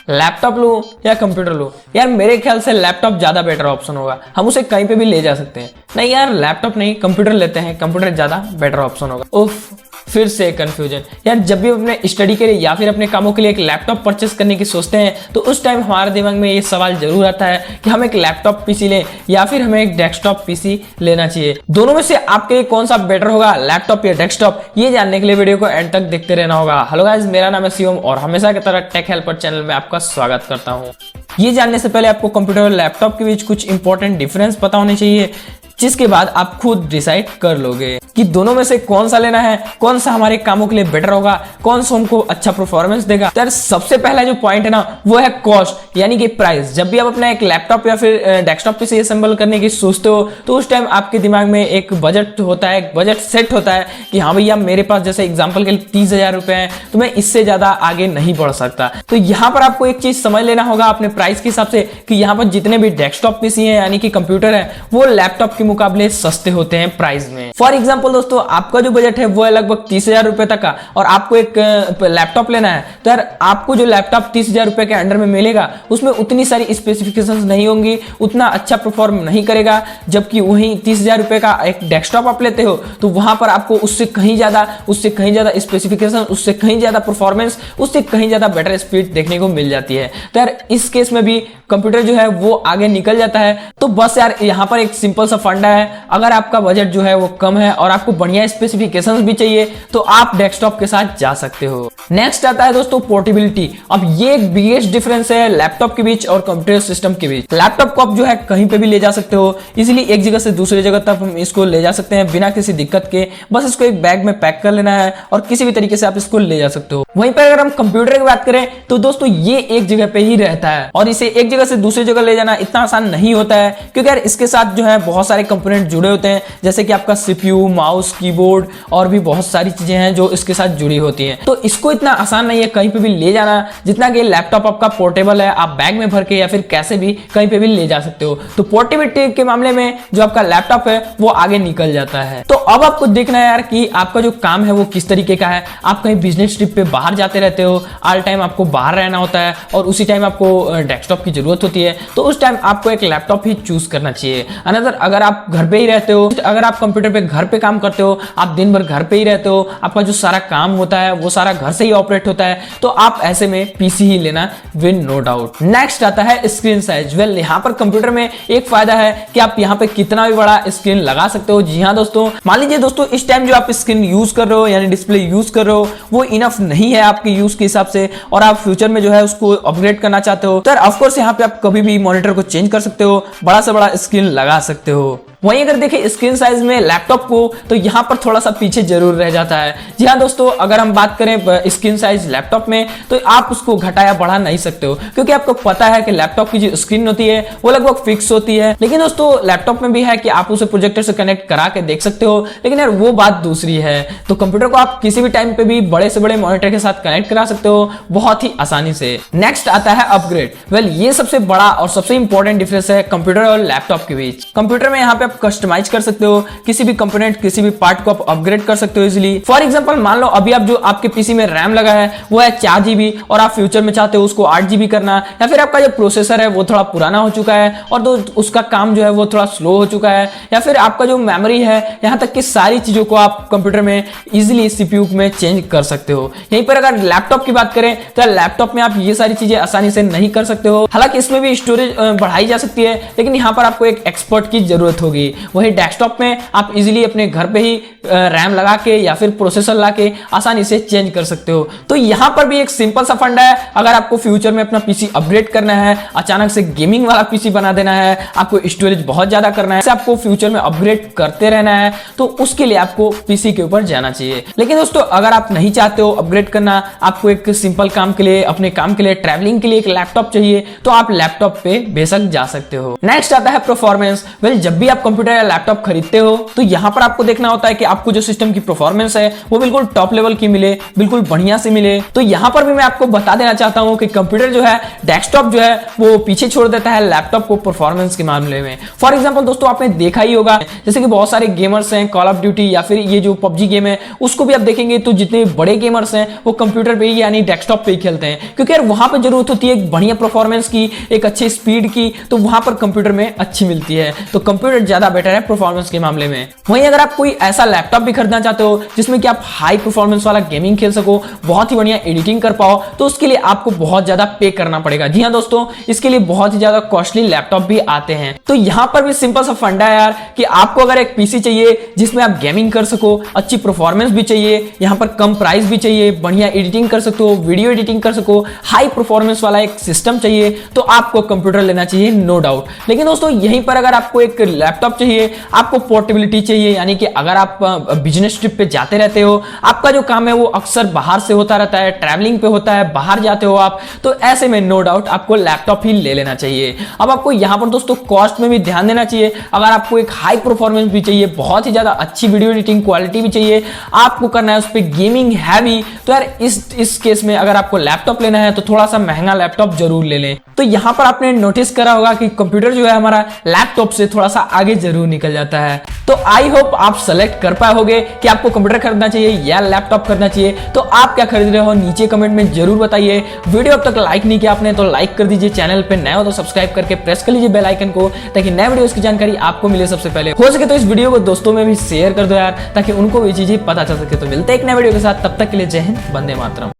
Laptop लूं या computer लूं? यार मेरे ख्याल से लैपटॉप ज्यादा बेटर ऑप्शन होगा, हम उसे कहीं पे भी ले जा सकते हैं। नहीं यार लैपटॉप नहीं, कंप्यूटर लेते हैं, कंप्यूटर ज्यादा बेटर ऑप्शन होगा। उफ, फिर से कंफ्यूजन। यार जब भी अपने स्टडी के लिए या फिर अपने कामों के लिए एक लैपटॉप परचेस करने की सोचते हैं तो उस टाइम हमारे दिमाग में ये सवाल जरूर आता है कि हम एक लैपटॉप पीसी लें या फिर हमें एक डेस्कटॉप पीसी लेना चाहिए। दोनों में से आपके लिए कौन सा बेटर होगा, लैपटॉप या डेस्कटॉप, ये जानने के लिए वीडियो को एंड तक देखते रहना होगा। हेलो गाइस, मेरा नाम है शिवम और हमेशा की तरह टेक हेल्पर चैनल में आपका स्वागत करता हूँ। ये जानने से पहले आपको कंप्यूटर और लैपटॉप के बीच कुछ इंपॉर्टेंट डिफरेंस पता होने चाहिए, जिसके बाद आप खुद डिसाइड कर लोगे कि दोनों में से कौन सा लेना है, कौन सा हमारे कामों के लिए बेटर होगा, कौन सा हमको अच्छा परफॉर्मेंस देगा। तो सबसे पहला जो पॉइंट है ना वो है कॉस्ट, यानी कि प्राइस। जब भी आप अपना एक लैपटॉप या फिर डेस्कटॉप पीसी असेंबल करने की सोचते हो तो उस टाइम आपके दिमाग में एक बजट होता है, एक बजट सेट होता है कि हाँ भैया मेरे पास जैसे एग्जाम्पल के लिए 30,000 रुपए है तो मैं इससे ज्यादा आगे नहीं बढ़ सकता। तो यहाँ पर आपको एक चीज समझ लेना होगा अपने प्राइस के हिसाब से कि यहाँ पर जितने भी डेस्कटॉप पीसी है यानी कि कंप्यूटर है वो लैपटॉप के मुकाबले सस्ते होते हैं प्राइस में। फॉर एग्जाम्पल दोस्तों, आपका जो बजट है वो है लगभग 30,000 रुपए तक का और आपको एक लैपटॉप लेना है तो यार आपको जो लैपटॉप 30,000 रुपए के अंडर में मिलेगा उसमें उतनी सारी स्पेसिफिकेशंस नहीं होंगी, उतना अच्छा परफॉर्म नहीं करेगा। जबकि वही 30,000 रुपए का एक डेस्कटॉप आप लेते हो तो वहां पर आपको उससे कहीं ज्यादा स्पेसिफिकेशन, उससे कहीं ज्यादा परफॉर्मेंस, उससे कहीं ज्यादा बेटर स्पीड देखने को मिल जाती है। तो यार इस केस में भी कंप्यूटर जो है वो आगे निकल जाता है। तो बस यार यहाँ पर एक सिंपल सा फंडा है, अगर आपका बजट जो है वो कम है और आपको बढ़िया स्पेसिफिकेशंस भी चाहिए तो आप डेस्कटॉप के साथ जा सकते हो। नेक्स्ट आता है दोस्तों पोर्टेबिलिटी। अब ये एक बिगेस्ट डिफरेंस है लैपटॉप के बीच और कंप्यूटर सिस्टम के बीच। लैपटॉप को आप जो है कहीं पे भी ले जा सकते हो, इजीली एक जगह से दूसरी जगह तक हम इसको ले जा सकते हैं बिना किसी दिक्कत के। बस इसको एक बैग में पैक कर लेना है और किसी भी तरीके से आप इसको ले जा सकते हो। वहीं पर अगर हम कंप्यूटर की बात करें तो दोस्तों ये एक जगह पे ही रहता है और इसे एक जगह से दूसरी जगह ले जाना इतना आसान नहीं होता है, क्योंकि यार इसके साथ जो है बहुत सारे कंपोनेंट जुड़े होते हैं, जैसे कि आपका सीपीयू, माउस, कीबोर्ड और भी बहुत सारी चीजें हैं जो इसके साथ जुड़ी होती हैं। तो इसको इतना आसान नहीं है कहीं पे भी ले जाना, जितना कि लैपटॉप आपका पोर्टेबल है, आप बैग में भर के या फिर कैसे भी कहीं पे भी ले जा सकते हो। तो पोर्टेबिलिटी के मामले में जो आपका लैपटॉप है वो आगे निकल जाता है। तो अब आपको देखना है यार कि आपका जो काम है वो किस तरीके का है। आप कहीं बिजनेस ट्रिप पे बाहर जाते रहते हो, ऑल टाइम आपको बाहर रहना होता है और उसी टाइम आपको डेस्कटॉप की जरूरत होती है, तो उस टाइम आपको एक लैपटॉप ही चूज करना चाहिए। अनदर अगर आप घर पे ही रहते हो, अगर आप कंप्यूटर पे घर पे काम करते हो, आप दिन भर घर पे ही रहते हो, आपका जो सारा काम होता है वो सारा घर से ही ऑपरेट होता है, तो आप ऐसे में पीसी ही लेना विद नो डाउट। नेक्स्ट आता है स्क्रीन साइज। वेल यहाँ पर कंप्यूटर में एक फायदा है कि आप यहाँ पे कितना भी बड़ा स्क्रीन लगा सकते हो। जी हाँ दोस्तों, मान लीजिए दोस्तों इस टाइम जो आप स्क्रीन यूज कर रहे हो यानी डिस्प्ले यूज कर रहे हो वो इनफ नहीं है आपके यूज के हिसाब से और आप फ्यूचर में जो है उसको अपग्रेड करना चाहते हो, तो ऑफ कोर्स यहाँ पे आप कभी भी मॉनिटर को चेंज कर सकते हो, बड़ा से बड़ा स्क्रीन लगा सकते हो। वहीं अगर देखें स्क्रीन साइज में लैपटॉप को तो यहाँ पर थोड़ा सा पीछे जरूर रह जाता है। जी हाँ दोस्तों, अगर हम बात करें स्क्रीन साइज लैपटॉप में तो आप उसको घटाया बढ़ा नहीं सकते हो, क्योंकि आपको पता है कि लैपटॉप की जो स्क्रीन होती है वो लगभग फिक्स होती है। लेकिन दोस्तों लैपटॉप में भी है कि आप उसे प्रोजेक्टर से कनेक्ट करा के देख सकते हो, लेकिन यार वो बात दूसरी है। तो कंप्यूटर को आप किसी भी टाइम पे भी बड़े से बड़े मॉनिटर के साथ कनेक्ट करा सकते हो बहुत ही आसानी से। नेक्स्ट आता है अपग्रेड। वेल ये सबसे बड़ा और सबसे इंपॉर्टेंट डिफरेंस है कंप्यूटर और लैपटॉप के बीच। कंप्यूटर में यहाँ पे आप कस्टमाइज कर सकते हो, किसी भी कंपोनेंट, किसी भी पार्ट को आप अपग्रेड कर सकते हो इजीली। फॉर एग्जांपल मान लो अभी आप जो आपके पीसी में रैम लगा है वो है 4 GB और आप फ्यूचर में चाहते हो उसको 8 GB करना, या फिर आपका जो प्रोसेसर है वो थोड़ा पुराना हो चुका है और तो उसका काम जो है वो थोड़ा स्लो हो चुका है, या फिर आपका जो मेमोरी है यहाँ तक कि सारी चीजों को आप कंप्यूटर में इजीली सीपीयू में चेंज कर सकते हो। यहीं पर अगर लैपटॉप की बात करें तो लैपटॉप में आप ये सारी चीजें आसानी से नहीं कर सकते हो। हालांकि इसमें भी स्टोरेज बढ़ाई जा सकती है, लेकिन यहाँ पर आपको एक एक्सपर्ट की जरूरत होगी। वही डेस्कटॉप में आप इजीली अपने घर पे ही रैम लगा के या फिर प्रोसेसर ला के आसानी से चेंज कर सकते हो। तो यहाँ पर भी एक सिंपल सा फंडा है, अगर आपको फ्यूचर में अपना पीसी अपग्रेड करना है, अचानक से गेमिंग वाला पीसी बना देना है, आपको स्टोरेज बहुत ज्यादा करना है, आपको फ्यूचर में अपग्रेड करते रहना है, तो उसके लिए आपको पीसी के ऊपर जाना चाहिए। लेकिन दोस्तों अगर आप नहीं चाहते हो अपग्रेड करना, आपको एक सिंपल काम के लिए, अपने काम के लिए, ट्रैवलिंग के लिए एक लैपटॉप चाहिए, तो आप लैपटॉप पे बेशक जा सकते हो। नेक्स्ट आता है परफॉर्मेंस। वेल जब भी आप कंप्यूटर या लैपटॉप खरीदते हो तो यहाँ पर आपको देखना होता है कि आपको जो सिस्टम की परफॉर्मेंस है वो बिल्कुल टॉप लेवल की मिले, बिल्कुल बढ़िया से मिले। तो यहाँ पर भी मैं आपको बता देना चाहता हूँ कि कंप्यूटर जो है, डेस्कटॉप जो है वो पीछे छोड़ देता है लैपटॉप को परफॉर्मेंस के मामले में। फॉर एग्जाम्पल दोस्तों आपने देखा ही होगा जैसे कि बहुत सारे गेमर्स हैं, कॉल ऑफ ड्यूटी या फिर ये जो पबजी गेम है उसको भी आप देखेंगे तो जितने बड़े गेमर्स हैं वो कंप्यूटर पे ही यानी डेस्कटॉप पे ही खेलते हैं, क्योंकि यार वहां पे जरूरत होती है एक बढ़िया परफॉर्मेंस की, एक अच्छी स्पीड की, तो वहां पर कंप्यूटर में अच्छी मिलती है। तो कंप्यूटर ज्यादा बेटर है परफॉर्मेंस के मामले में। वहीं अगर आप कोई ऐसा लैपटॉप भी खरीदना चाहते हो जिसमें कि आप हाई परफॉर्मेंस वाला गेमिंग खेल सको, बहुत ही बढ़िया एडिटिंग कर पाओ, तो उसके लिए आपको बहुत ज्यादा पे करना पड़ेगा। जी हाँ दोस्तों, इसके लिए बहुत ही ज्यादा कॉस्टली लैपटॉप भी आते हैं। तो यहां पर भी सिंपल सा फंडा है यार कि आपको अगर एक पीसी चाहिए जिसमें आप गेमिंग कर सको, अच्छी परफॉर्मेंस भी चाहिए, यहां पर कम प्राइस भी चाहिए, बढ़िया एडिटिंग कर सकते हो, वीडियो एडिटिंग कर सको, हाई परफॉर्मेंस वाला एक सिस्टम चाहिए, तो आपको कंप्यूटर लेना चाहिए, नो डाउट। लेकिन दोस्तों यहीं पर अगर आपको एक लैपटॉप चाहिए, आपको पोर्टेबिलिटी चाहिए, यानी कि अगर आप बिजनेस ट्रिप पे जाते रहते हो, आपका जो काम है वो अक्सर बाहर से होता रहता है, ट्रैवलिंग पे होता है, बाहर जाते हो आप, तो ऐसे में नो डाउट आपको लैपटॉप ही ले लेना चाहिए। अब आपको यहां पर दोस्तों कॉस्ट में भी ध्यान देना चाहिए। अगर आपको एक हाई परफॉर्मेंस भी चाहिए, बहुत ही ज्यादा अच्छी वीडियो एडिटिंग क्वालिटी भी चाहिए, आपको करना है उस पर गेमिंग हैवी, तो यार इस केस में अगर आपको लैपटॉप लेना है तो थोड़ा सा महंगा लैपटॉप जरूर ले लें। तो यहां पर आपने नोटिस करा होगा कि कंप्यूटर जो है हमारा लैपटॉप से थोड़ा सा आगे जरूर निकल जाता है। तो आई होप आप सेलेक्ट कर पाए होंगे कि आपको कंप्यूटर खरीदना चाहिए या लैपटॉप खरीदना चाहिए। तो आप क्या खरीद रहे हो नीचे कमेंट में जरूर बताइए। वीडियो अब तक लाइक नहीं किया आपने तो लाइक कर दीजिए, चैनल पे नए हो तो सब्सक्राइब करके प्रेस कर लीजिए बेल आइकन को, ताकि नए वीडियोस की जानकारी आपको मिले सबसे पहले। हो सके तो इस वीडियो को दोस्तों में भी शेयर कर दो यार, ताकि उनको भी चीजें पता चल सके। तो मिलते हैं एक नए वीडियो के साथ, तब तक के लिए जय हिंद, वंदे मातरम।